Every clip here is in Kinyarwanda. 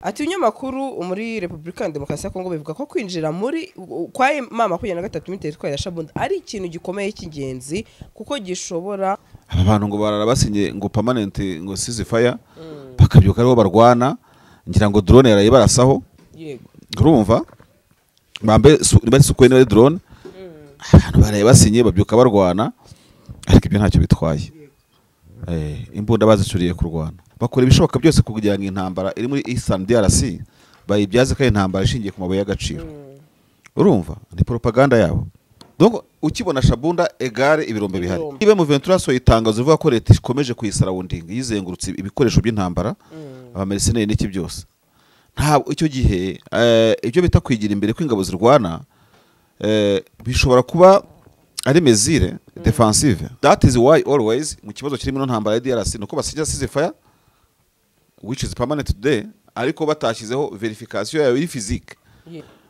Ati umunyamakuru muri Republika Demokarasi ya Kongo bivuga ko kwinjira muri kwa mama 23 muri teritwari ya Shabunda ari ikintu gikomeye cy'ingenzi kuko gishobora abantu ngo bararabasinye ngo permanent ngo ceasefire bakabyuka ariho barwana ngira ngo drone yaraye barasaho yego urumva bambe bari sukwe ne drone abantu baraye basinye babyuka barwana ariko ibyo ntacyo bitwaye imbunda bazicuriye kurwana bakora ibishoboka byose kugira ngo intambara iri muri Eastern DRC bayibyaze kandi intambara ishingiye ku mabuye y'agaciro urumva ni propaganda yabo donc ukibona Shabunda egare ibirombe bihari ibe mu Ventura so itangazo ivuga ko leta ikomeje kuyisarawundinga yizengurutse ibikoresho by'intambara abamercenaires n'iki byose ntabwo icyo gihe ibyo bita kwigira imbere kw'ingabo zirwana bishobora kuba ari mesure defensive. That is why always mu kibazo kirimo no ntambara ya DRC nuko basijya ceasefire which is permanent today ariko batashyizeho verification yayo iri physique.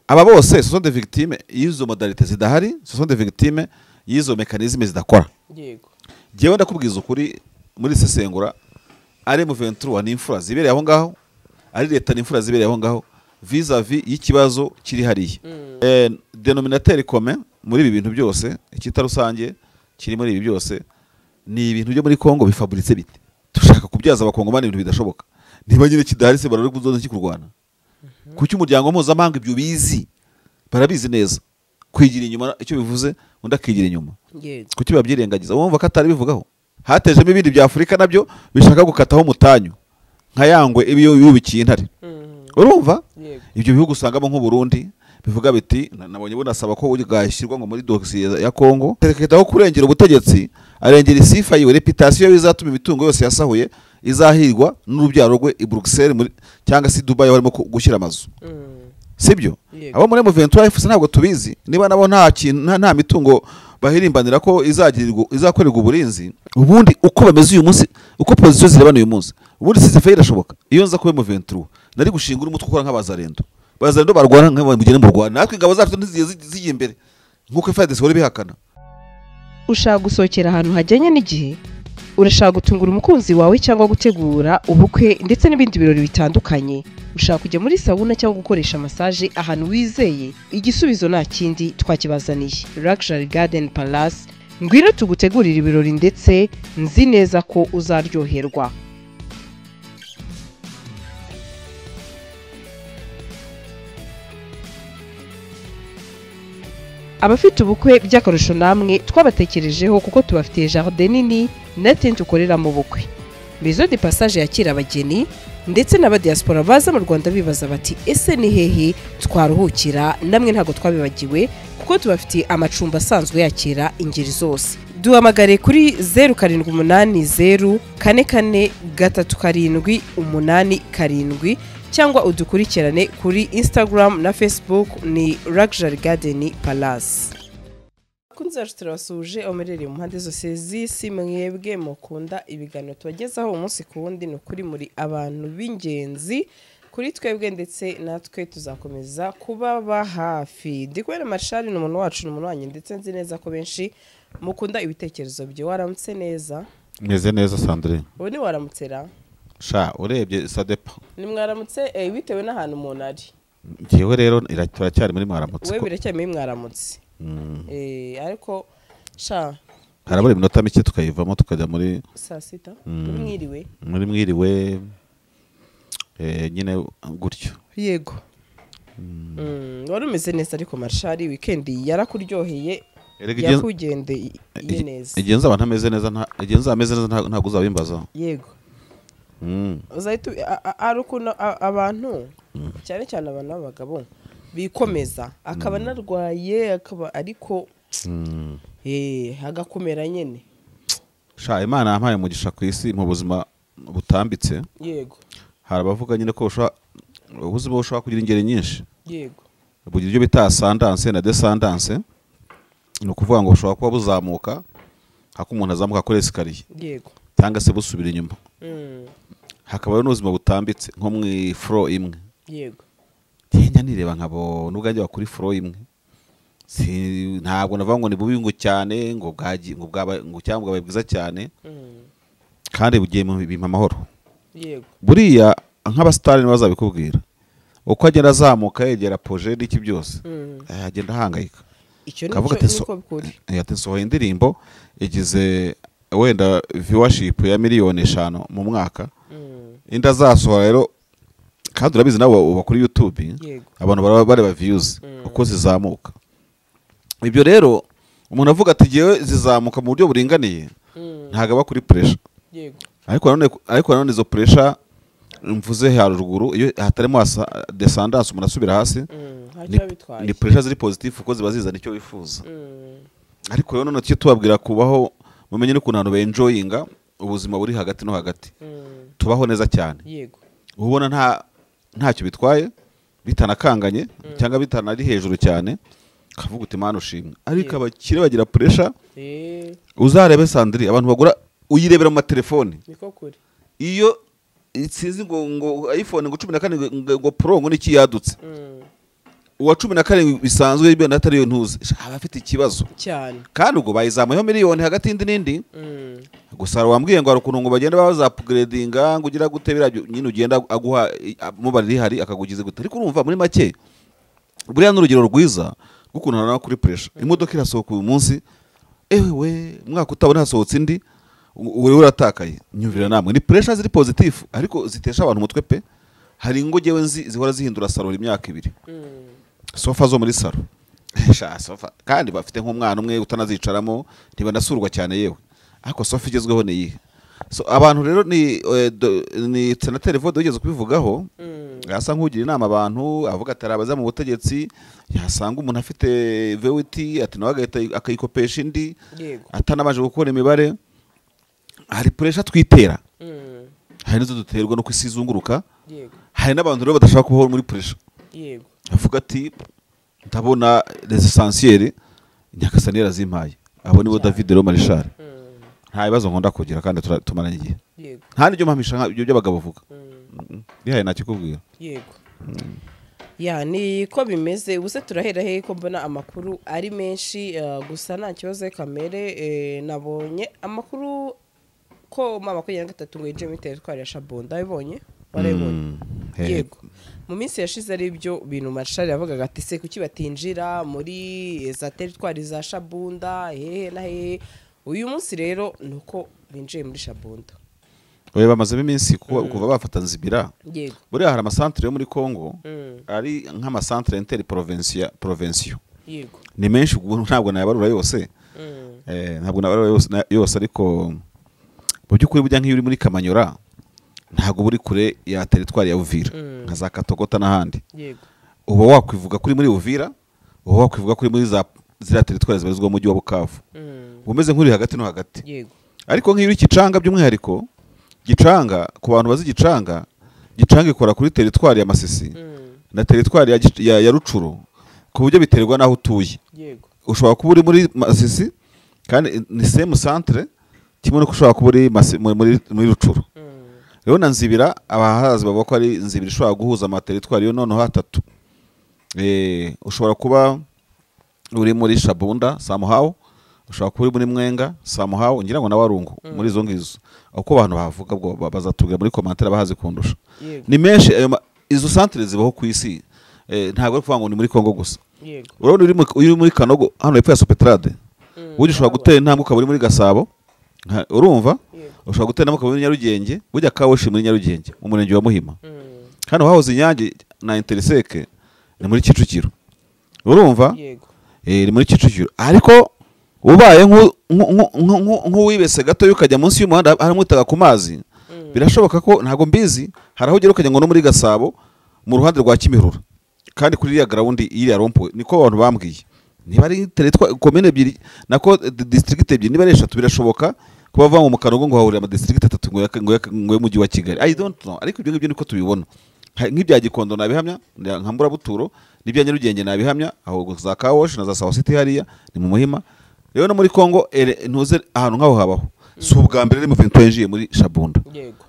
Aba bose ce sont des victimes y'izo modalités zidahari, ce sont des victimes y'izo mécanismes zidakora. Yego. Jewe ndakubwiza ukuri muri sesengura ari mu 23 n'imfura zibereye aho ngaho ari leta n'imfura zibereye aho ngaho vis-à-vis y'ikibazo kiri hariya. Denominateur commun muri ibi bintu byose ikita rusange kiri muri ibi byose ni ibintu byo muri Kongo bifaburitse bite dushaka kubyaza abakongomani ibintu bidashoboka niba nyine kidaharise barari kuzoza kikurwana kuki umuryango mpuzamahanga ibyo bizi barabizi neza kwigira inyuma icyo bivuze undi akigira inyuma kuki babyirengagiza wumva ko atari bivugaho hatejemo ibindi bya Afurika nabyo bishaka gukataho mutanyu nka yangwe ibiyo yubikiye intare urumva ibyo bihugu usangamo nk'u Burundi bivuga biti nabonye bunasaba ko ugashyirwa ngo muri dossier ya Kongo tereketaho kurengera ubutegetsi arengera isifa yiwe reputation bizatuma imitungo yose yasahuye izahirwa n'urubyaro rwe i Bruxelles cyangwa se Dubai barimo gushyira amazu sibyo abo muri M23 FC ntabwo tubizi niba nabo nta mitungo bahirimbanira ko izakorerwa uburinzi ubundi uko bameze uyu munsi uko position zirebana uyu munsi ubundi ceasefire irashoboka iyo nza kuba M23 nari gushingura umutwe ukora nk'abazarendo bazarendo barwana nk'abamugene mu Rwanda natwe ingabo zacu ntizigiye imbere nkuko FARDC wari bihakana. Ushaka gusohokera ahantu hajyanye n'igihe urashaka gutungura umukunzi wawe cyangwa gutegura ubukwe ndetse n'ibindi birori bitandukanye ushaka kujya muri sauna cyangwa gukoresha massage ahantu wizeye igisubizo nta kindi twakibazaniye Luxury Garden Palace ngwino tugutegurira ibirori ndetse nzi neza ko uzaryoherwa. Abafite ubukwe by'akarusho namwe twabatekerejeho kuko tubafitiye jardin nini na tent ukorera mu bukwe. Maison de Passage yakira abageni ndetse n'aba diaspora baza mu Rwanda bibaza bati ese ni hehe twaruhukira namwe ntago twabibagiwe kuko tubafitiye amacumbi asanzwe yakira ingeri zose. Duhamagare kuri 0780 44 3 8 7 cyangwa udukurikirane kuri Instagram na Facebook ni Luxury Garden Palace. Kunzaje turasuje omerere mu mpande zose z'isi mwebwe mukunda ibiganiro tubagezaho umunsi ku wundi no kuri muri abantu b'ingenzi kuri twebwe ndetse natwe tuzakomeza kuba hafi. Ndikwera Marshal ni umuntu wacu n'umuntu wanyu ndetse nzi neza ko benshi mukunda ibitekerezo byo. Waramutse neza? Meze neza Sandrine. Ubu ni waramutsera? Sha urebye sadepa ni mwaramutse bitewe n'ahantu umuntu ari. Ngiyewe rero turacyari muri mwaramutse. Wewe biracyari muri mwaramutse. Ariko sha harabura iminota mike tukayivamo tukajya muri saa sita mwiriwe muri mwiriwe nyine gutyo. Yego. Wari umeze neza ariko Marshal weekend yarakuryoheye yakugendeye neza. Igenza abantu ameze neza igenza ameze neza ntago uzabimbaza. Yego. Uzahita arukuno abantu cyane cyane abantu b'abagabo bikomeza akaba narwaye akaba ariko hagakomera nyene. Sha Imana yampaye umugisha ku isi mu buzima butambitse. Yego. Harabavuga nyine ko ubuzima bushobora kugira ingeri nyinshi. Yego. Bugira ibyo bita ascendance na descendance ni ukuvuga ngo bushobora kuba buzamuka hako umuntu azamuka kuri escalier. Yego. Cyangwa se busubira inyuma. Hakaba n'ubuzima butambitse nko mu floor imwe. Yego. Tenya nireba nkabo n'ubwanjye bakuri floor imwe. Ntabwo navuga ngo ni bubi ngo cyane ngo cyangwa bwiza cyane. Kandi bugiye mu bimpa amahoro. Yego. Buriya nk'abasitari ntibazabikubwira uko agenda azamuka yegera projet n'iki byose agenda ahangayika kavuga ati nsohoye indirimbo igize wenda viewership ya miliyoni 5 mu mwaka inda zasohora rero kandi urabizi nabo uba kuri YouTube abantu bareba views uko zizamuka ibyo rero umuntu avuga ati giye zizamuka mu buryo buringaniye ntago aba kuri pressure ariko none izo pressure mvuze haruguru iyo hatarimo descendance umuntu asubira hasi ni pressure ziri positive uko ziba zizana icyo wifuza ariko rero none cyo tubabwira kubaho mumenye n'ukuntu abantu benjoyinga ubuzima buri hagati no hagati tubaho neza cyane yego ubona ntacyo bitwaye bitanakanganye cyangwa bitanari hejuru cyane kavuga uti mana ushimwe ariko abakire bagira pressure uzarebe Sandri abantu bagura uyirebera mu telefone niko kuri iyo itsizi ngo iPhone ngo 14 ngo Pro ngo niki yadutse uwa 14 bisanzwe ibyo natari yo ntuze abafite ikibazo cyane kandi ubwo bayizamuyeho miliyoni hagati y'indi gusa wambwiye ngo arukuntu ngo bagenda baza upgradinga ngo ugira gutebera nyine ugenda aguha mobile rihari akagugize gute ariko urumva muri make buriya n'urugero rwiza gukuntu na kuri pressure imodoka irasohoka uyu munsi ewe mwaka utabona hasohotse indi uri uratakaye nyumvira namwe ni pressure ziri positive ariko zitesha abantu umutwe pe hari ingo jewe nzi zihora zihindura saro imyaka 2 sofa zo muri saro sofa kandi bafite nk'umwana umwe utanazicaramo ntibanasurwa cyane yewe ariko sofa igezweho ni yihe so abantu rero ni senateri Vode ugeze kubivugaho yasa nk'ugira inama abantu avuga ati arabaza mu butegetsi yasanga umuntu afite VWT ati nawe agahita akayikopesha indi atanamaje gukora imibare hari pressure twitera hari nizo duterwa no kwisizunguruka hari n'abantu rero badashaka kubaho muri pressure yego avuga ati ndabona les essentiels Nyakasanira zimpaye abo nibo David Roma Richard nta bibazo nkunda kugira kandi tumaranye igihe yego nta n'ibyo mpamisha ibyo by'abagabo vuga bihaye nakikubwira yego ya ni ko bimeze ubuse turahera he ko mbona amakuru ari menshi gusa nta kibazo kamere nabonye amakuru ko mama ko 3 ngo yinjiye muri territoire ya Shabunda bibonye barabonye yego mu minsi yashize ari ibyo bintu Marshal yavugaga ati se kuki batinjira muri za territoire za Shabunda hehe na hehe uyu munsi rero nuko binjiye muri Shabunda oya bamaze iminsi kuva bafata Nzibira yego buri hari amasantre yo muri Congo ari nk'amasantre interprovincial yego ni menshi ntabwo nayabarura yose ntabwo nabarura yose ariko mu by'ukuri bujya nk'iyo uri muri Kamanyora ntago buri kure ya territoire ya Uvira nka za Katogota n'ahandi yego uba wakwivuga kuri muri Uvira uba wakwivuga kuri muri zira territoire zibarizwa mu mujyi wa Bukavu umeze nk'uri hagati no hagati yego ariko nk'iyo uri Gicanga by'umwihariko Gicanga ku bantu bazi Gicanga ikora kuri territoire ya Masisi na territoire ya Rucuru ku buryo biterwa naho utuye yego ushobora kuba uri muri Masisi kandi ni same centre kimwe no kushobora kuba uri muri Rucuru rero na Nzibira abahazi bavuga ko ari Nzibira ishobora guhuza ama territoire yo noneho hatatu ushobora kuba uri muri Shabunda somehow ushobora kuba uri muri Mwenga somehow ngira ngo na Warungu muri izo ngizo uko abantu bavuga bwo bazatubwira muri commentaire bahazi kundusha ni menshi izo centre zibaho ku isi ntabwo kuvuga ngo ni muri Kongo gusa yego urabona uri muri Kanogo hano hepfo ya Sopetrade uje ushobora gutera intambwe ukaba uri muri Gasabo urumva ushobora gutera intambwe ukaba uri Nyarugenge ujya Kawoshi muri Nyarugenge mu murenge wa Muhima hano hahoze Inyange na Interseke ni muri Kicukiro urumva yego ni muri Kicukiro ariko ubaye nk'uwibese gato ukajya munsi y'umuhanda haramwitaga ku mazi birashoboka ko ntago mbizi haraho ugera ukajya ngo no muri Gasabo mu ruhande rwa Kimihurura kandi kuri ya ground iriya rompo niko abantu bambwiye niba ari territoire commune ebyiri nako district ebyiri niba ari 3 birashoboka kuba bava mu Kanogo ngo hahurira ama district 3 ngo mujyi wa Kigali I don't know ariko ibyo ngibyo niko tubibona nk'ibya Gikondo nabihamya nkambura buturo n'ibya Nyarugenge nabihamya aho za Kawosh na za South City hariya ni mu Muhima rero no muri Kongo ntuze ahantu nkaho habaho si ubwa mbere mu 20 muri Shabunda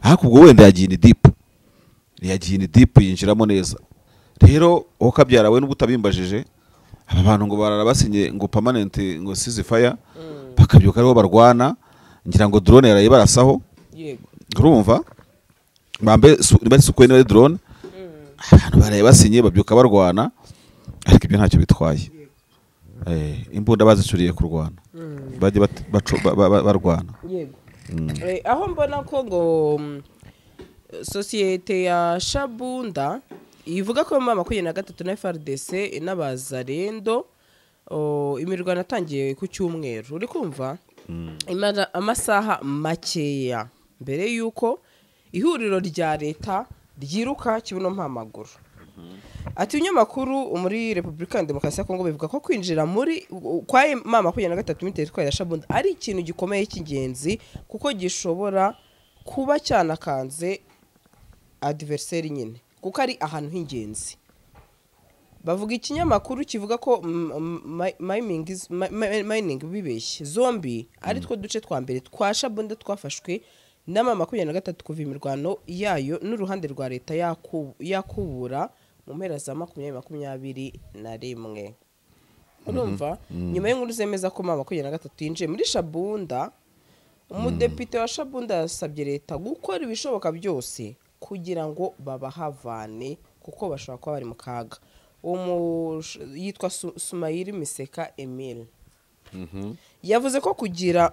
ariko ubwo wenda yagiye ni deep yinjiramo neza rero uko kabyara we n'ubutabimbajije aba bantu ngo bararabasinye ngo permanent ngo ceasefire bakabyuka ariho barwana ngira ngo drone yaraye barasaho yego urumva bambe bari sukwene bari drone abantu baraye basinye babyuka barwana ariko ibyo ntacyo bitwaye imbunda bazicuriye kurwana bajye barwana yego aho mbona ko ngo sosiyete ya Shabunda ivuga ko mu 2023 na FRDC n'abazarendo imirwano atangiye ku cyumweru uri kumva amasaha makeya mbere yuko ihuriro rya leta ryiruka kibuno mpamaguru ati umunyamakuru muri Republika ya Demokarasi ya Kongo bivuga ko kwinjira muri kwa M23 mitwe ya Shabunda ari ikintu gikomeye cy'ingenzi kuko gishobora kuba cyanakanze adversary nyine kuko ari ahantu h'ingenzi bavuga ikinyamakuru kivuga ko mining bibeshye zombi ari two duce twa mbere twa Shabunda twafashwe na M23 kuva imirwano yayo n'uruhande rwa leta yakubura mu mpera za 2021 urumva nyuma y'inkuru zemeza ko M23 yinjiye muri Shabunda umudepite wa Shabunda yasabye leta gukora ibishoboka byose kugira ngo babahavane kuko bashobora kuba bari mu kaga yitwa Sumayiri Miseka Emile yavuze ko kugera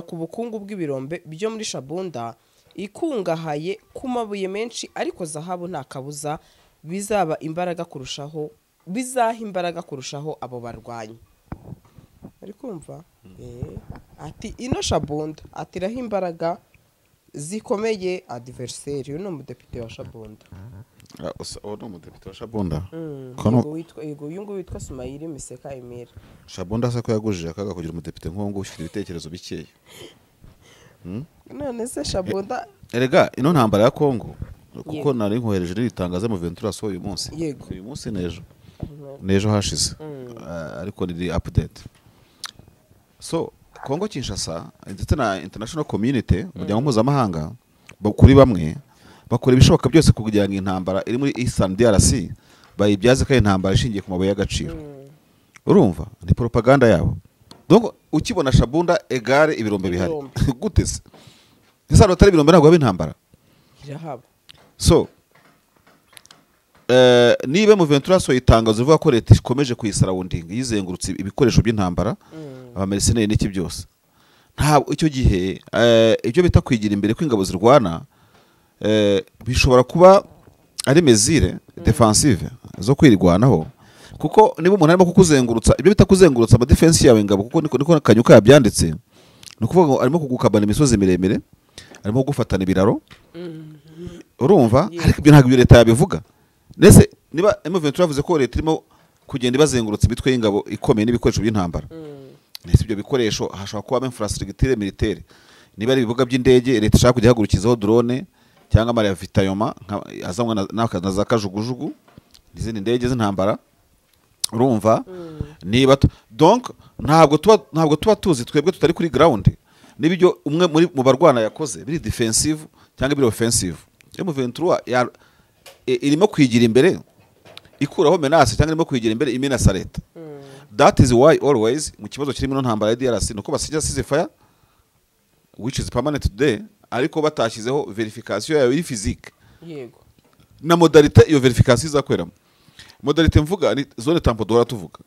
ku bukungu bw'ibirombe byo muri Shabunda ikungahaye ku mabuye menshi ariko zahabu nta kabuza bizaha imbaraga kurushaho abo barwanyi ari kumva ati ino Shabunda atiraho imbaraga zikomeye adversary uno mudepite wa Shabunda no mudepite wa Shabunda yego witwa Sumayiri Miseka Emile Shabunda se ko yagujije akaga kugira umudepite nk'uwo ufite ibitekerezo bikeya none se Shabunda erega ino ntambara ya Kongo kuko nari nkohereje n'ibitangaza mu Ventura so uyu munsi nejo hashize ariko ni update so Kongo Kinshasa ndetse na international community umuryango mpuzamahanga kuri bamwe bakora ibishoboka byose kugira ngo intambara iri muri Eastern DRC bayibyaze ko intambara ishingiye ku mabuye y'agaciro urumva ni propaganda yabo donc ukibona Shabunda egare ibirombe bihari gute se ese atari ibirombe ntabwo b'intambara irahaba so niba mu Ventura so itangazo rivuga ko leta ikomeje kuyisarawundinga yizengurutse ibikoresho by'intambara abamercenary n'iki byose ntabwo icyo gihe ibyo bita kwigira imbere kw'ingabo zirwana bishobora kuba ari mesure defensive zo kwirwanaho kuko niba umuntu arimo kukuzengurutsa ibyo bita kuzengurutsa ama defense yawe ingabo kuko niko Kanyuka yabyanditse no kuvuga ngo arimo kugukabana imisozi miremire arimo gufatana ibiraro urumva ariko ibyo ntabwo leta yabivuga nese niba M23 yavuze ko leta irimo kugenda ibazengurutsa imitwe y'ingabo ikomeye n'ibikoresho by'intambara nese ibyo bikoresho hashobora kuba infrastructure militaire niba ari ibibuga by'indege leta ishaka kujya hagurukizaho drone cyangwa amara ya vitayoma azamwe na za kajugujugu n'izindi ndege z'intambara urumva niba donc ntabwo tuba tuzi twebwe tutari kuri ground nibyo umwe mu barwana yakoze biri defensive cyangwa biri offensive M23 irimo kwigira imbere ikuraho menace cyangwa irimo kwigira imbere imenasa leta that is why always mu kibazo kirimo no ntambara ya DRC nuko basijya ceasefire which is permanent today ariko batashyizeho verification yayo iri physique yego na modalité iyo verification izakweramo modalité mvuga ni zone tampo dora tuvuga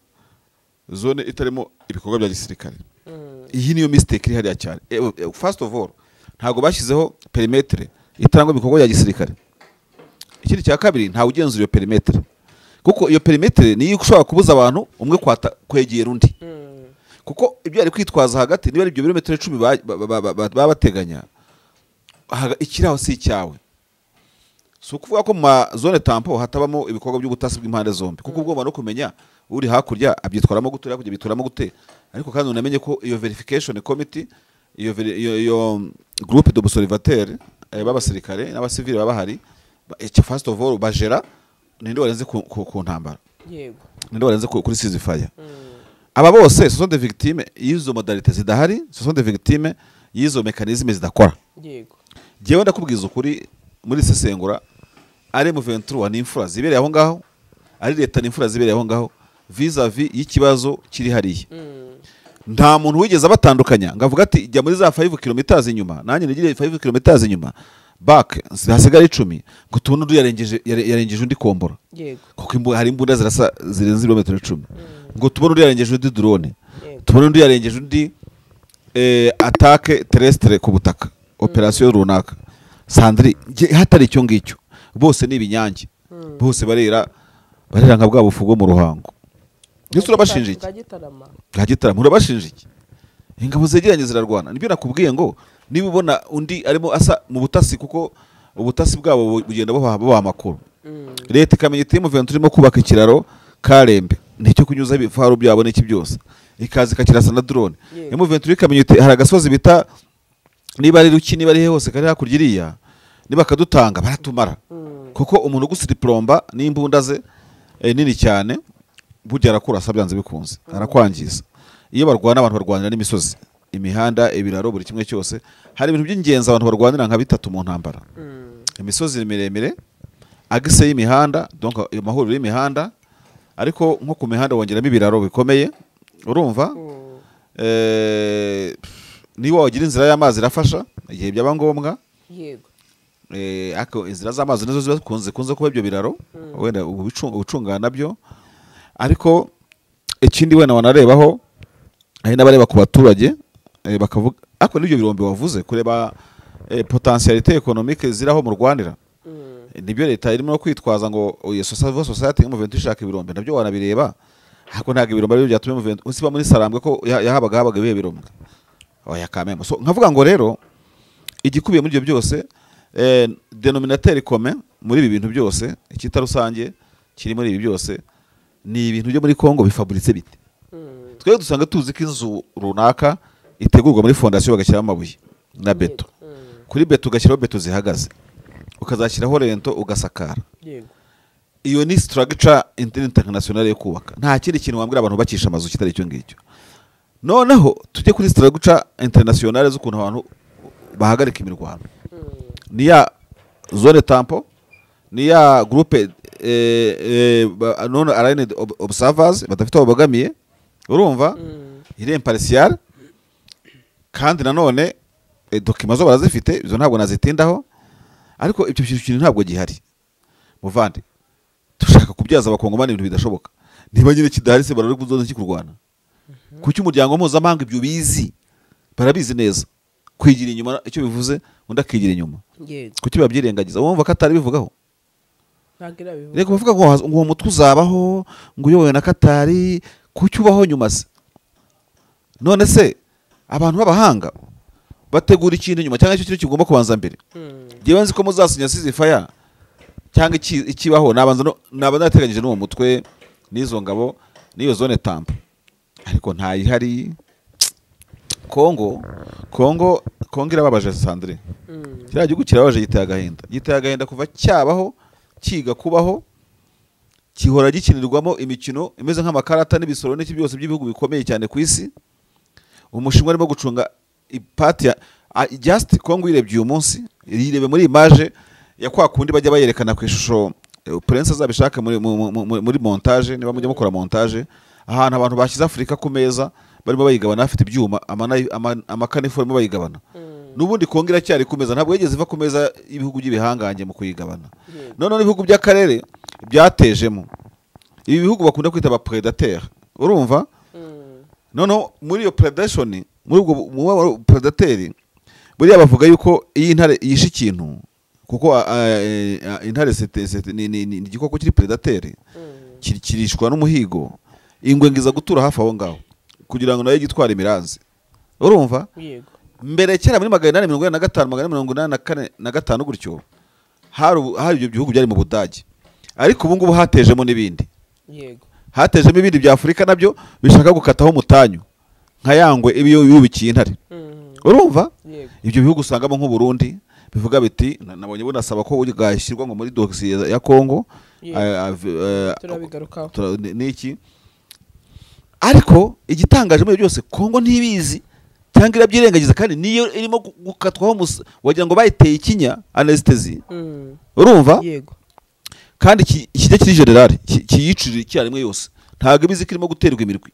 zone itarimo ibikorwa bya gisirikare iyi niyo mistake iri hariya cyane first of all ntago bashyizeho perimetre itangwa ibikorwa bya gisirikare ikindi cya kabiri nta ugenzura iyo perimetre kuko iyo perimetre niyo ushobora kubuza abantu umwe kwegera undi kuko ibyo ari kwitwaza hagati niba ari ibyo birometero 10 babateganya ikiraho si cyawe so kuvuga ko ma zone tampo hatabamo ibikorwa by'ubutasi bw'impande zombi kuko ubwo no kumenya uri hakurya abyitwaramo gute hakurya bituramo gute ariko kandi unamenye ko iyo verification committee iyo groupe d'observateurs b'abasirikare n'abasivili babahari first of all bajera ninde warenze ku ntambara yego ninde warenze kuri ceasefire aba bose ce sont des victimes y'izo modalités zidahari ce sont des victimes y'izo mécanismes zidakora yego jewe ndakubwiza ukuri muri sesengura ari mu 23 n'imfura zibereye aho ngaho ari leta n'imfura zibereye aho ngaho vis-a-vis y'ikibazo kiri hariya nta muntu wigeze abatandukanya ngavuga ati jya muri za 5 km inyuma nanjye nigire 5 km inyuma back hasigara 10 ngo tubone undi yarengeje undi kombora yego kuko hari imbunda zirasa zirenze ibirometero 10 ngo tubone undi yarengeje undi drone tubone undi yarengeje undi attaque terrestre ku butaka operation runaka Sandri hatari icyo ngicyo bose ni ibinyange bose barera nka bwa bufugo mu ruhango Yesu urabashinja iki Gagitarama urabashinja iki ingabo zegeranye zirarwana nibyo nakubwiye ngo niba ubona undi arimo asa mu butasi kuko ubutasi bwabo bugenda buha amakuru leta ikamenya iti M23 turimo kubaka ikiraro Karembe nicyo kunyuza ibifaru byabo n'iki byose ikazi kakirasa na drone M23 ikamenya iti hari agasozi bita niba ari ruki niba ari hose kari hakurya iriya niba kadutanga baratumara kuko umuntu gusiriplomba n'imbunda ze nini cyane bujya arakurasa byanze bikunze arakwangiza iyo barwana abantu barwanira n'imisozi imihanda ibiraro buri kimwe cyose hari ibintu by'ingenzi abantu barwanira nka bitatu mu ntambara imisozi miremire agise y'imihanda donc amahuriro y'imihanda ariko nko ku mihanda wongeramo ibiraro bikomeye urumva niba wagira inzira y'amazi irafasha igihe byaba ngombwa yego ako inzira z'amazi nizo zikunze kuba ibyo biraro wenda ubucungana nabyo ariko ikindi wena wanarebaho ari n'abareba ku baturage bakavuga ako n'ibyo birombe wavuze kureba potentialité économique ziraho mu Rwanda nibyo leta irimo kwitwaza ngo society M23 ishaka ibirombe nabyo wanabireba ako ntago ibirombe byo byatumye M23 usiba muri Sarambwe ko yahabaga ibihe birombe oya kamemo so nkavuga ngo rero igikubiye muri ibyo byose denominateur commun muri ibi bintu byose ikita rusange kiri muri ibi byose ni ibintu byo muri Kongo bifabrice bite twe dusanga tuzi ko inzu runaka itegurwa muri fondation bagashyiraho amabuye na beto kuri beto ugashyiraho beto zihagaze ukazashyiraho rento ugasakara iyo ni structure international yo kubaka nta kindi kintu wambwira abantu bakisha amazu kitari cyo ngicyo noneho tujye kuri structure international z'ukuntu abantu bahagarika imirwano ni ya zone tampo ni ya groupe none aligned observers badafite abagamiye urumva iri impartial kandi nanone document zo barazifite izo ntabwo nazitindaho ariko ibyo kintu ntabwo gihari muvande dushaka kubyaza abakongomani ibintu bidashoboka niba nyine kidahari se barari kuzoza kikurwana kuki umuryango mpuzamahanga ibyo bizi barabizi neza kwigira inyuma icyo bivuze undi akigira inyuma kuki babyirengagiza wumva ko atari bivugaho reka bavuga ngo uwo mutwe uzabaho ngo uyobowe na Katari kuki ubaho nyuma se none se abantu b'abahanga bategura ikintu nyuma cyangwa icyo kintu kigomba kubanza mbere gihe nzi ko muzasinya ceasefire cyangwa ikibaho nabanza nateganyije n'uwo mutwe n'izo ngabo n'iyo zone tampa ariko ntayihari Kongo irababaje Sandrine kiriya gihugu kirababaje giteye agahinda kuva cyabaho kiga kubaho kihora gikinirwamo imikino imeze nk'amakarata n'ibisoro n'iki byose by'ibihugu bikomeye cyane ku isi umushinwa arimo gucunga ipati ya just Kongo irebye uyu munsi irebe muri image ya kwa kundi bajya bayerekana ku ishusho Prince azabishaka muri montage niba mujya mukora montage ahantu abantu bashyize Afrika ku meza barimo bayigabana afite ibyuma amakaniforme bayigabana nubundi Kongo iracyari ku meza ntabwo yigeze iva ku meza ibihugu by'ibihangange mu kuyigabana none ibihugu by'akarere byatejemo ibi bihugu bakunda kwita ba predateur urumva none muri iyo predation muri ubwo predateur buriya bavuga yuko iyi ntare yishe ikintu kuko intare ni igikoko kiri predateur kirishwa n'umuhigo ingwe ngiza gutura hafi aho ngaho kugira ngo nayo gitware imiranzi urumva mbere cyera muri 845 885 gutyo hari ibyo bihugu byari mu Budage ariko ubu ngubu hatejemo n'ibindi hatejemo ibindi bya Afrika nabyo bishaka gukataho umutanyu nka yangwe ibiyo yubikiye intare urumva ibyo bihugu usangamo nk'u Burundi bivuga biti nabonye bunasaba ko ugashyirwa ngo muri dossier ya Kongo turabigarukaho niki ariko igitangaje muri byose Kongo ntibizi cyangwa irabyirengagiza kandi niyo irimo gukatwaho wagira ngo bayiteye ikinya anesthesie urumva yego kandi ikijya kiri general kiyicirira icyarimwe yose ntago bizi kirimo guterwa imirwi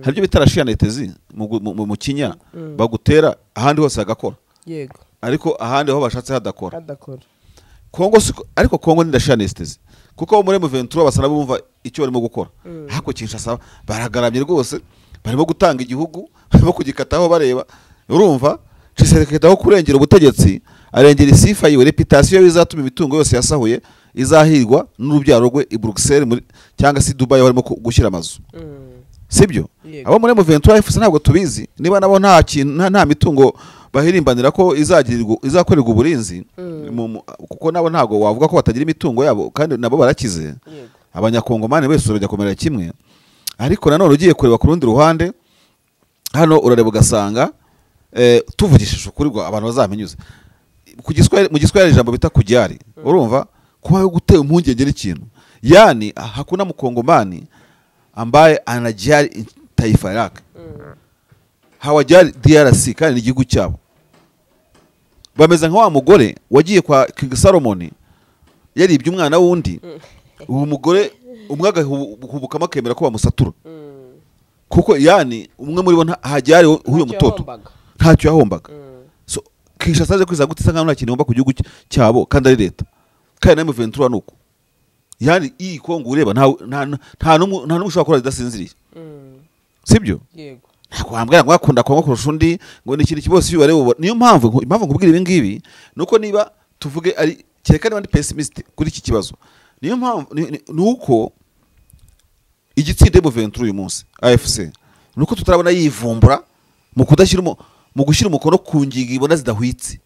hari byo bitarashiya anesthesie mu kinya bagutera ahandi hose agakora yego ariko ahandi aho bashatse hadakora adakora Kongo ariko Kongo ni ndashanestezi kuko muri M23 basana bumva icyo barimo gukora hako Kinshasa baragaramye rwose barimo gutanga igihugu barimo kugikataho bareba urumva Tshisekedi aho kurengera ubutegetsi arengera isifa yiwe reputation bizatuma imitungo yose yasahuye izahirwa n'urubyaro rwe i Bruxelles cyangwa se Dubai barimo gushyira amazu sibyo abo muri M23 FC ntabwo tubizi niba nabo nta mitungo bahirimbanira ko izakorerwa uburinzi kuko nabo ntabwo wavuga ko batagira imitungo yabo kandi nabo barakize abanyakongomani bese urajya komera kimwe ariko nanone ugiye kureba ku rundi ruhande hano urareba ugasanga tuvugishije ukuri ngo abantu bazamenyuze mu Giswahili ijambo bita kujyari urumva kuba yo gutera impungenge n'ikintu yani hakuna mkongomani ambaye anajali taifa lake hawajali DRC kandi ni igihugu cyabo bameze nka wa mugore wagiye kwa King Solomon yaribye umwana wundi uwo mugore umwe agahubukamo akemera ko bamusatura kuko yani umwe muri bo hajyari huyo mutoto ntacyo yahombaga so Kinshasa aje kwiza gutisa nka nta kintu ngomba ku gihugu cyabo kandi ari leta kandi na M23 nuko yani iyi Kongo ureba nta numwe ushobora gukora idasinziriye sibyo yego ntakwambwira ngo akunda Kongo kurusha undi ngo ni ikintu kibose iyo bareba niyo mpamvu nkubwira ibi ngibi nuko niba tuvuge ari kereka niba ndi pessimist kuri iki kibazo niyo mpamvu nuko igitsinde M23 uyu munsi AFC nuko tutarabona yivumbura mu kudashyira mu gushyira umukono ku ngingo ibona zidahwitse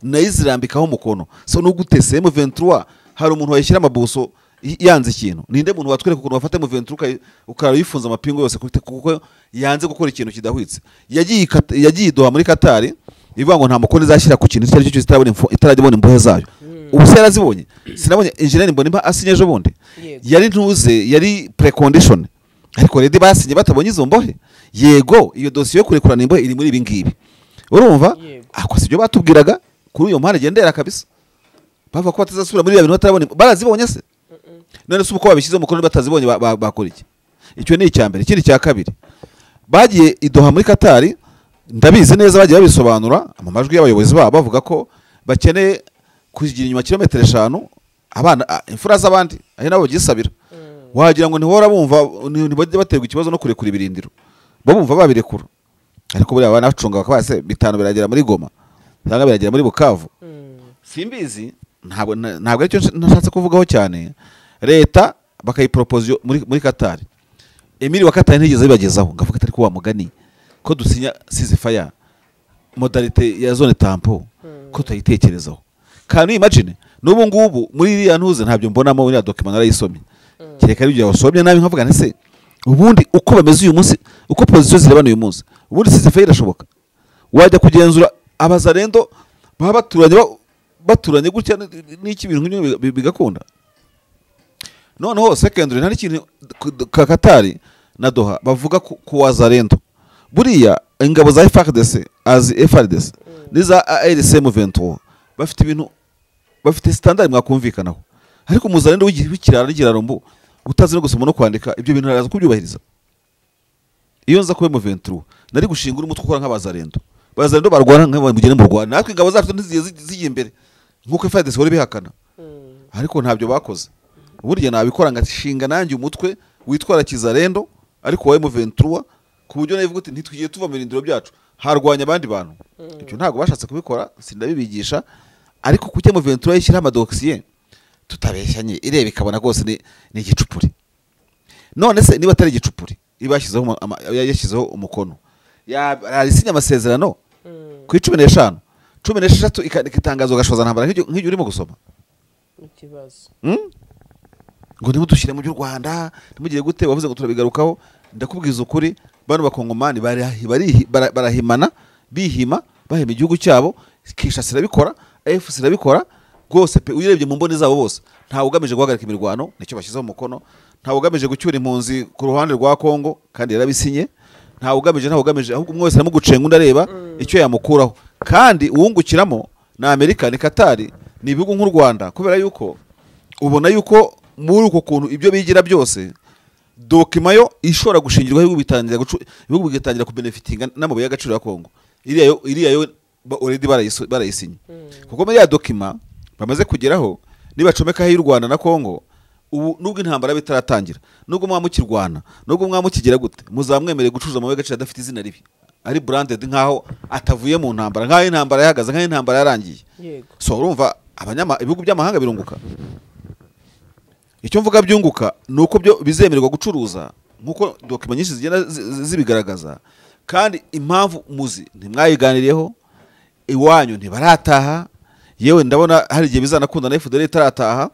nayizirambikaho umukono so nugutese M23 hari umuntu wayishyira amabuso yanze ikintu ninde muntu watwereka ukuntu bafata M23 ukarayifunza amapingo yose kuko yanze gukora ikintu kidahwitse yagiye Doha muri Qatar ivuga ngo nta mukono izashyira ku kintu cyari cyo itarajya imbohe zayo ubu se yarazibonye sinabonye engineer mbona asinye ejo bundi yari ntuze yari precondition ariko redi basinye batabonye izo mbohe yego iyo dosiye yo kurekurana imbohe iri muri ibi ngibi urumva akoze ibyo batubwiraga kuri uyo mpande gendera kabisa bava ko batazasubira muri ibintu batarabona barazibonye se none se uko babishyize mu kono batazibonye bakora iki icyo ni icyambere ikindi cya kabiri bagiye idoha muri Qatar ndabizi neza bagiye babisobanura amajwi y'abayobozi babo bavuga ko bakeneye kuzigira inyuma kilometero 5 abana imfura z'abandi ahe nabo gisabira wagira ngo ntihora bumva ntibajye baterwa ikibazo no kurekura ibirindiro bo bumva babirekura ariko buri abana bacunga bakabase bitano biragera muri Goma cyangwa biragera muri Bukavu simbizi ntabwo aricyo nashatse kuvugaho cyane leta bakayipropose muri Qatar Emiri wa Qatar ntigeze bibagezaho ngavuga atari ko wa mugani ko dusinya ceasefire modalité ya zone tampon ko tuyitekerezaho kandi imagine n'ubu ngubu muri iriya ntuze ntabyo mbonamo iriya document narayisomye kereka ari byo wasomye nabi nkavuga nese ubundi uko bameze uyu munsi uko position zirebana uyu munsi ubundi ceasefire irashoboka wajya kugenzura abazarendo baba baturanye gutya n'iki bintu nk'ibyo bigakunda noneho secondary nta kintu Qatar na Doha bavuga ku wazarendo buriya ingabo za FARDC FARDC niza ARSM 23 bafite ibintu bafite standard mwakumvikanaho ariko muzarendo w'ikirara n'ikirarombo utazi no gusoma no kwandika ibyo bintu araza kubyubahiriza iyo nza kuba M23 nari gushingura umutwe ukora nk'abazarendo bazarendo barwana nk'abamugene mu Rwanda natwe ingabo zacu ntizigiye imbere nkuko FARDC wari bihakana ariko ntabyo bakoze burya nabikora ngashinga nanjye umutwe witwara kizarendo ariko wa M23 ku buryo navuga uti ntitwigiye tuva mu birindiro byacu harwanya abandi bantu icyo ntago bashatse kubikora sindabibigisha ariko kuki M23 yishyira amadosiye tutabeshyanye irebe ikabona rwose ni igicupuri none se niba atari igicupuri yashyizeho umukono yarisinya amasezerano ku 15 16 ikitangazo gashoza ntambara nk'ibyo urimo gusoma ikibazo ngo nimudushyire mu Rwanda nimugire gute bavuze ngo turabigarukaho ndakubwiza ukuri bano bakongomani barahimana bihima bahema igihugu cyabo Kinshasa irabikora AFC irabikora rwose pe uyirebye mu mboni zabo bose nta ugamije guhagarika imirwano nicyo bashyizeho umukono nta ugamije gucyura impunzi ku ruhande rwa Kongo kandi yarabisinye nta ugamije ahubwo umwe wese arimo gucenga undi areba icyo yamukuraho kandi uwungukiramo na Amerika ni Qatar ni ibihugu nk'u Rwanda kubera yuko ubona yuko muri uko kuntu ibyo bigira byose document yo ishobora gushingirwa ibihugu bitangira ku benefitinga n'amabuye y'agaciro ya Kongo iriya yo already barayisinye kuko muri ya dokima bamaze kugeraho nibacomekaho y'u Rwanda na Kongo ubu nubwo intambara bitaratangira nubwo mwamukirwana nubwo mwamukigera gute muzamwemereye gucuruza amabuye y'agaciro adafite izina ribi ari branded nkaho atavuye mu ntambara nkaho intambara yahagaze nkaho intambara yarangiye so urumva ibihugu by'amahanga birunguka icyo mvuga byunguka nuko byo bizemererwa gucuruza nkuko dokima nyinshi zigenda zibigaragaza kandi impamvu muzi ntimwayiganiriyeho iwanyu ntibarataha yewe ndabona hari igihe bizanakunda na FDL itarataha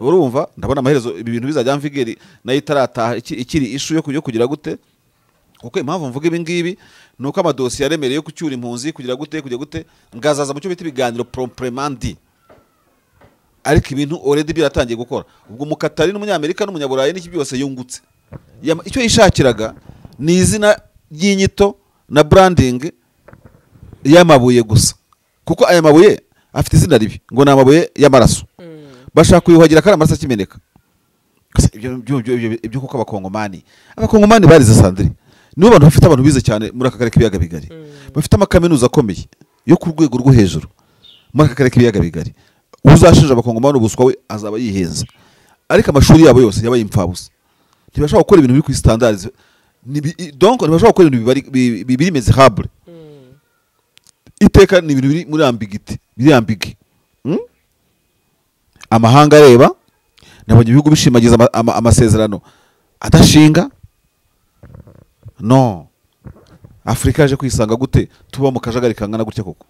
urumva ndabona amaherezo ibi bintu bizajya mvigeri nayo itarataha ikiri ishu yo kugira gute kuko impamvu mvuga ibi ngibi nuko amadosiye yaremereye yo kucyura impunzi kugira gute ngazaza mu cyo bita ibiganiro proprement ariko ibintu already biratangiye gukora ubwo umukatari n'umunyamerika n'umunyaburayi n'iki byose yungutse icyo yishakiraga ni izina ry'inyito na branding y'amabuye gusa kuko aya mabuye afite izina ribi ngo ni amabuye y'amaraso bashaka kuyuhagira kandi amaraso akimeneka ibyo kuko abakongomani barize Sandri nibo bantu bafite abantu bize cyane muri aka karere k'ibiyaga bigari bafite amakaminuza akomeye yo ku rwego rwo hejuru muri aka karere k'ibiyaga bigari uzashinja abakongomani ubuswa we azaba yihenza ariko amashuri yabo yose yabaye impfabusa ntibashaka gukora ibintu biri ku standards donc ntibashaka gukora ibintu biri mesurable iteka ni ibintu biri muri ambiguity biri ambigu amahanga areba nabonye ibihugu bishimagiza amasezerano adashinga no Afrika yaje kwisanga gute tuba mu kajagari kangana gutya koko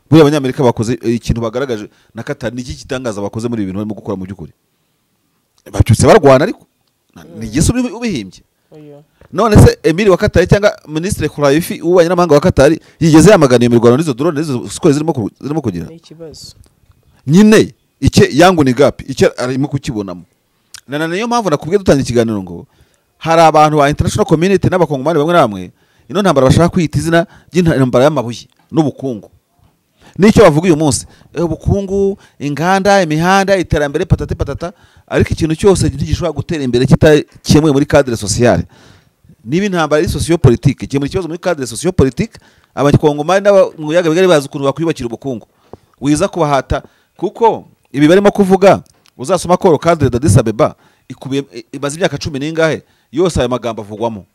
buri abanyamerika bakoze ikintu bagaragaje na Qatar niki kitangaza bakoze muri ibintu barimo gukora mu byukuri bacyutse barwana ariko ni Yesu ubihimbye none se Emile wa Qatar cyangwa Ministre Khurayifi ubanye n'amahanga wa Qatar yigeze yamaganiye mu Rwanda nizo drone nizo siko zirimo kugira ikibazo nyine icye yangu ni gapi icyo arimo kukibonamo niyo mpamvu nakubwiye dutangira ikiganiro ngo hari abantu ba international community n'abakongomani bamwe namwe ino ntambara bashaka kwita izina ry'intambara y'amabuye n'ubukungu nicyo bavuga uyu munsi ubukungu inganda imihanda iterambere patata ariko ikintu cyose ntigishobora gutera imbere kitakemuye muri cadre sociale niba intambara ari socio-politique kimuri kibazo muri cadre socio-politique abakongomani mu yaga bigari bazi ukuntu bakwiyubakira ubukungu wiza kubahata kuko ibi barimo kuvuga uzasoma ko cadre d'Addis Abeba ikubiye imaze imyaka 10 n'ingahe yose aya magambo avugwamo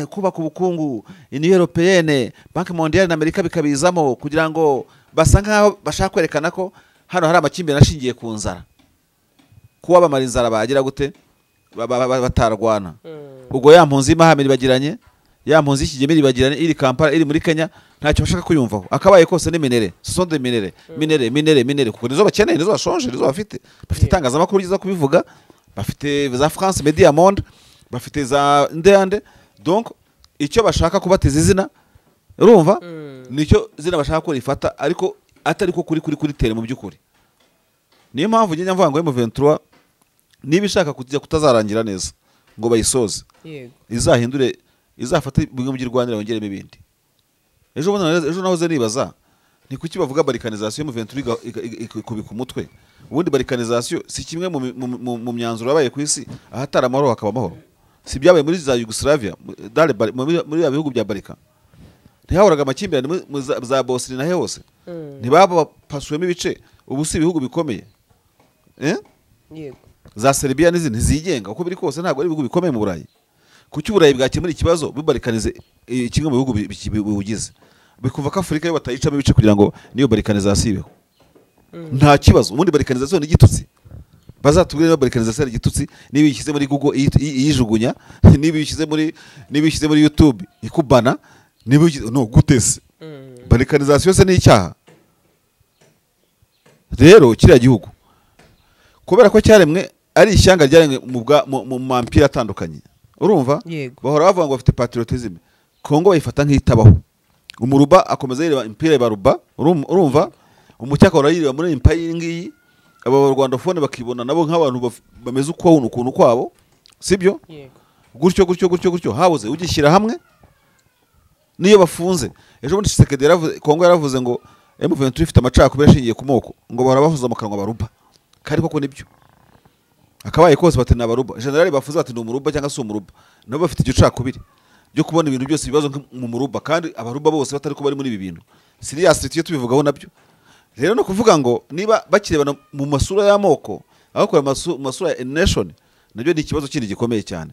kubaka ubukungu Union Européenne Banque Mondiale na Amerika bikabizamo kugira ngo basanga bashaka kwerekana ko hano hari amakimbirane ashingiye ku nzara kuba bamara inzara bagira gute batarwana ubwo ya mpunzi mahamiri bagiranye ya mpunzi ikigeme bagiranye iri Kampala iri muri Kenya ntacyo bashaka kuyumvaho akabaye kose n'minere sonde minere kuko nizo bakeneye nizo bashonje nizo bafite itangazamakuru ryiza kubivuga bafite za France Media Monde bafite za ndende donc icyo bashaka kubateza izina urumva nicyo zina bashaka ko rifata ariko atari ko kuri tere mu byukuri niyo mpamvu njye mvuga ngo M23 niba ishaka kujya kutazarangira neza ngo bayisoze izahindure izafata bimwe mu by'Rwanda yongeremo ibindi ejo nahoze nibaza ni kuki bavuga balkanization M23 ikubika umutwe ubundi balkanization si kimwe mu myanzuro yabaye ku isi ahatara amahoro hakaba amahoro si byabaye muri za Yugoslavia muri bihugu bya Balkan ntihahoraga amakimbirane za Bosnia na hose ntibaba pasuwemo ibice ubu si ibihugu bikomeye yego za Serbia n'izindi zigenga uko biri kose ntabwo ari ibihugu bikomeye mu Burayi kuki Burayi bwakemura ikibazo bibalikanize kimwe mu bihugu bibugize bikumva ko Afrika yo batayicamo ibice kugira ngo niyo balkanization ibeho nta kibazo ubundi balkanization ni igitutsi bazatubwire balkanization ari igitutsi niba yishyize muri Google iyijugunya niba yishyize muri YouTube ikubana niba no gutese balkanization se ni icyaha rero kiriya gihugu kubera ko cyaremwe ari ishyanga ryaremwe mu mampira atandukanye urumva bahora bavuga ngo bafite patriotisme Kongo bayifata nk'itabaho umuruba akomeza yireba impira baruba urumva umucyaka urayireba muri empire ngiyi aba Rwandafone bakibona nabo nk'abantu bameze ukuntu kwabo sibyo gutyo habuze ugishyira hamwe niyo bafunze ejo bundi Tshisekedi Kongo yaravuze ngo M23 ifite amacakubiri ashingiye ku moko ngo bahora bavuza mu kanwa baruba kari koko nibyo akabaye kose bati na baruba generali bafuze bati ni umuruba cyangwa se umuruba nabo bafite igicakubiri byo kubona ibintu byose ibibazo mu muruba kandi abaruba bose batari ko bari muri ibi bintu serious tuye tubivugaho nabyo rero no kuvuga ngo niba bakirebana mu masura y'amoko aho kora masura ya nation nabyo ni ikibazo kindi gikomeye cyane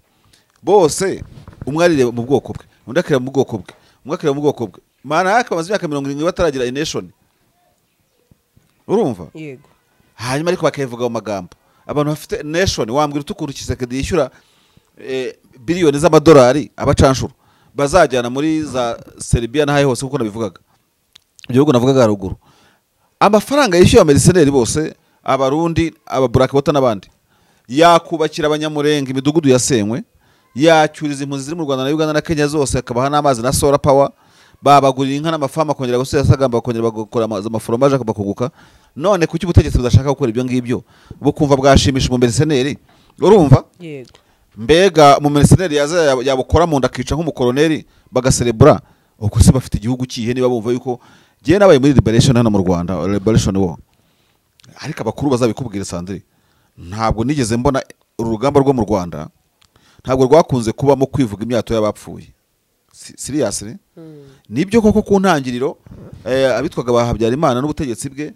bose umwe arire mu bwoko bwe undi akira mu bwoko bwe umwe akira mu bwoko bwe mana yake bamaze imyaka 70 bataragira nation urumva yego hanyuma ariko bakayivuga mu magambo abantu bafite nation wambwira utukuru Kisekedi yishyura biliyoni z'amadolari abacanshuro bazajyana muri za Serbia na haye hose kuko nabivugaga igihugu navugaga haruguru amafaranga yishyuye amerceneri bose abarundi ababurack bota nabandi yakubakira abanyamurenge imidugudu yasenywe yacyuriza impunzi ziri mu Rwanda na Uganda na Kenya zose akabaha n'amazi na solar power babagurira inka n'amafama kongera gusubira sagamba kongera bagakora amaforomaje akabakuguka none kuki ubutegetsi budashaka gukora ibyo ngibyo bukumva bwashimisha mu merceneri urumva yego mbega mu merceneri yabukora mu ndakica nk'umukoloneli bagaserebura uko se bafite igihugu kihe niba bumva yuko giye nabaye muri liberation hano mu Rwanda liberation war ariko abakuru bazabikubwira Sandri ntabwo nigeze mbona urugamba rwo mu Rwanda ntabwo rwakunze kubamo kwivuga imyato y'abapfuye seriously nibyo koko ku ntangiriro abitwaga bahabyara Imana n'ubutegetsi bwe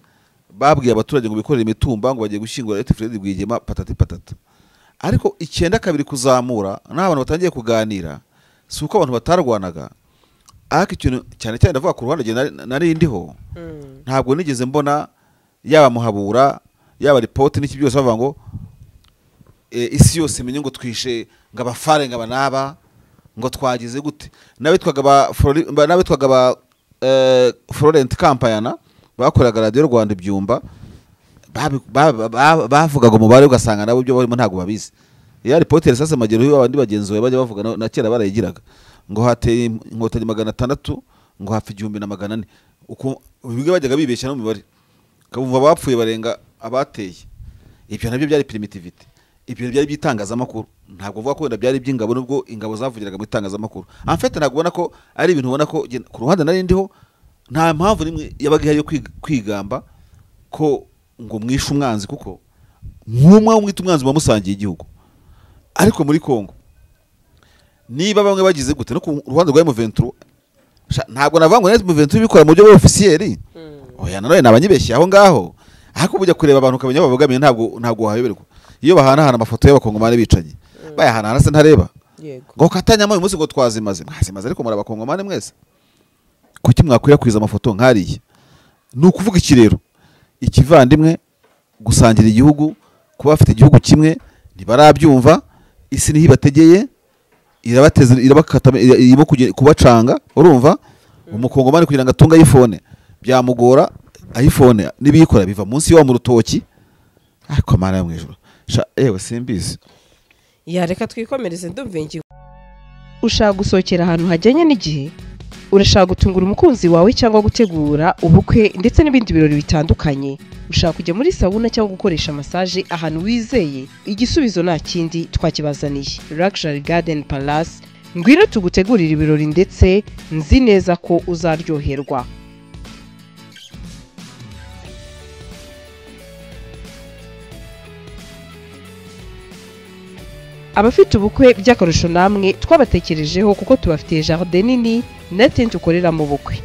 babwiye abaturage ngo bikorere imitumba ngo bagiye gushyingura Eti Fred Rwigema patati patata ariko 9-2 kuzamura n'abantu batangiye kuganira si uko abantu batarwanaga ariko ikintu cyane cyane ndavuga ku ruhande nari ndiho ntabwo nigeze mbona yaba muhabura yaba report n'iki byose bavuga ngo isi yose menye ngo twishe ngabafare ngabanaba ngo twagize gute nabitwaga ba Florent Campayana bakoraga radio Rwanda ibyumba bavugaga umubare ugasanga nabo byo barimo ntago babizi ya reporter sasa magero y'abandi bagenzuwe bajya bavuga na kera barayigiraga ngo hateye inkotanyi 600 ngo hafi 1400 uko bimwe bajyaga bibeshya no mibare kabumva bapfuye barenga abateye ibyo nabyo byari primitivity ibyo byari bitangazamakuru ntabwo vuga ko byari by'ingabo nubwo ingabo zavugiraga mu itangazamakuru en fait ntabwo ubona ko ari ibintu ubona ko ku ruhande nari ndiho nta mpamvu nimwe yabaga ihari yo kwigamba ko ngo mwishe umwanzi kuko nk'umwe umwita umwanzi bamusangiye igihugu ariko muri Kongo niba bamwe bagize gute no ku ruhande rwa M23 ntabwo navango neza M23 bikora mu buryo officiel oya nanone nabanyibeshye aho ngaho ariko bujya kureba abantu kamenya babogamiye ntabwo wahayoberwa iyo bahana amafoto y'abakongomane bicanye bayahana se ntareba ngo katanyamo uyu munsi ngo twazimaze ariko muri abakongomane mwese kuki mwakwirakwiza amafoto nkariye nukuvuga iki rero ikivandimwe gusangira igihugu kuba afite igihugu kimwe ntibarabyumva isi niho ibategeye irabateza irabakata irimo kubacanga urumva umukongomane kugira ngo atunga iPhone byamugora iPhone nibikora biva munsi yo mu rutoki ariko mara yo mwijuru ewe simbizi yareka twikomereze ndumvengi ushaka gusohokera ahantu hajyanye n'igihe urashaka gutungura umukunzi wawe cyangwa gutegura ubukwe ndetse n'ibindi birori bitandukanye ushaka kujya muri sauna cyangwa gukoresha massage ahantu wizeye igisubizo nta kindi twakibazaniye Luxury Garden Palace ngwino tugutegurira ibirori ndetse nzi neza ko uzaryoherwa abafite ubukwe by'akarusho namwe twabatekerejeho kuko tubafitiye jardin nini na tent ukorera mu bukwe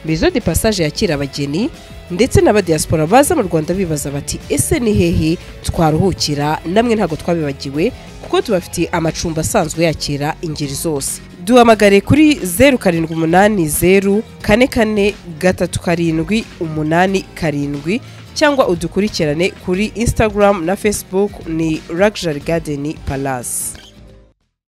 Maison de Passage yakira abageni ndetse n'aba diaspora baza mu Rwanda bibaza bati ese ni hehe twaruhukira namwe ntago twabibagiwe kuko tubafitiye amacumbi asanzwe yakira ingeri zose duhamagare kuri 0780 44 3 8 cyangwa udukurikirane kuri Instagram na Facebook ni Luxury Garden Palace.